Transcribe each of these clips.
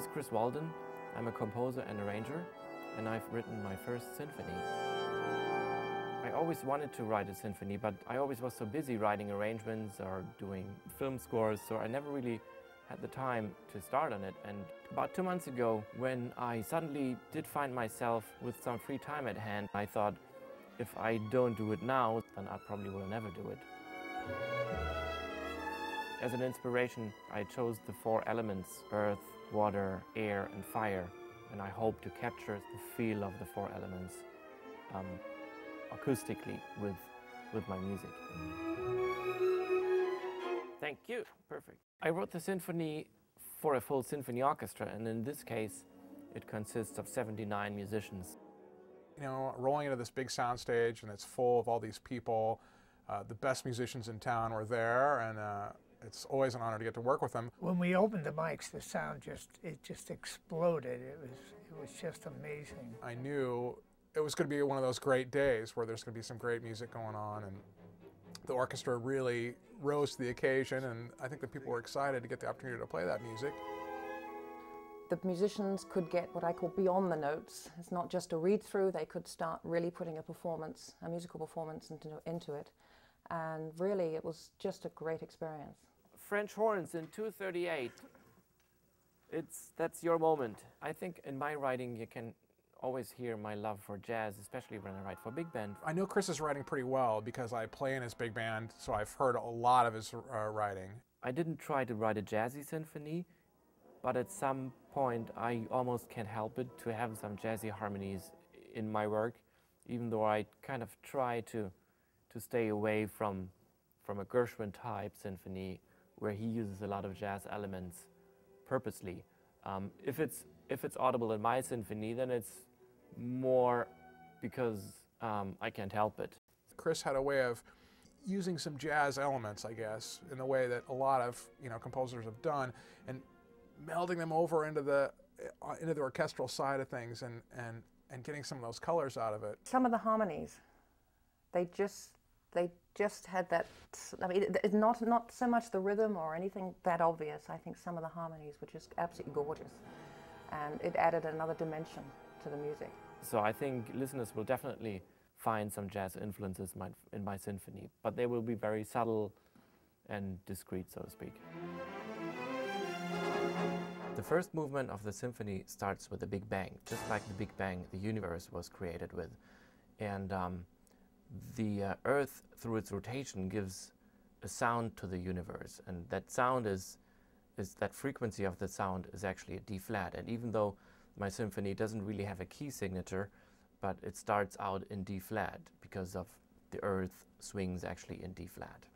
is Chris Walden. I'm a composer and arranger, and I've written my first symphony. I always wanted to write a symphony, but I always was so busy writing arrangements or doing film scores, so I never really had the time to start on it. And about 2 months ago, when I suddenly did find myself with some free time at hand, I thought, if I don't do it now, then I probably will never do it. As an inspiration, I chose the 4 elements: earth, water, air, and fire. And I hope to capture the feel of the 4 elements acoustically with my music. Thank you. Perfect. I wrote the symphony for a full symphony orchestra, and in this case, it consists of 79 musicians. You know, rolling into this big soundstage, and it's full of all these people. The best musicians in town were there, and it's always an honor to get to work with them. When we opened the mics, the sound just exploded. It was just amazing. I knew it was going to be one of those great days where there's going to be some great music going on, and the orchestra really rose to the occasion, and I think that people were excited to get the opportunity to play that music. The musicians could get what I call beyond the notes. It's not just a read-through, they could start really putting a performance, a musical performance into it. And really, it was just a great experience. French horns in 238. That's your moment. I think in my writing you can always hear my love for jazz, especially when I write for big band. I know Chris is writing pretty well because I play in his big band, so I've heard a lot of his writing. I didn't try to write a jazzy symphony, but at some point I almost can't help it to have some jazzy harmonies in my work, even though I kind of try to stay away from a Gershwin type symphony where he uses a lot of jazz elements purposely. If it's audible in my symphony, then it's more because I can't help it. Chris had a way of using some jazz elements, I guess, in the way that a lot of composers have done, and melding them over into the orchestral side of things, and getting some of those colors out of it. Some of the harmonies, they just had that. I mean, it's not so much the rhythm or anything that obvious. I think some of the harmonies were just absolutely gorgeous, and it added another dimension to the music. So I think listeners will definitely find some jazz influences in my symphony, but they will be very subtle and discreet, so to speak. The first movement of the symphony starts with a Big Bang. Just like the Big Bang, the universe was created with. And the Earth, through its rotation, gives a sound to the universe. And that sound that frequency of the sound is actually a D flat. And even though my symphony doesn't really have a key signature, but it starts out in D flat because of the Earth swings actually in D flat.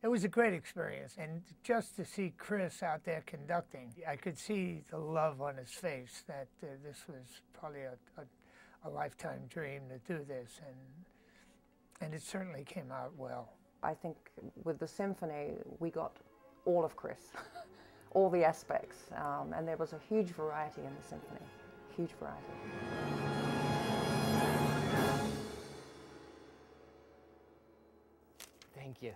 It was a great experience, and just to see Chris out there conducting, I could see the love on his face that this was probably a lifetime dream to do this, and it certainly came out well. I think with the symphony, we got all of Chris, all the aspects, and there was a huge variety in the symphony, huge variety. Thank you.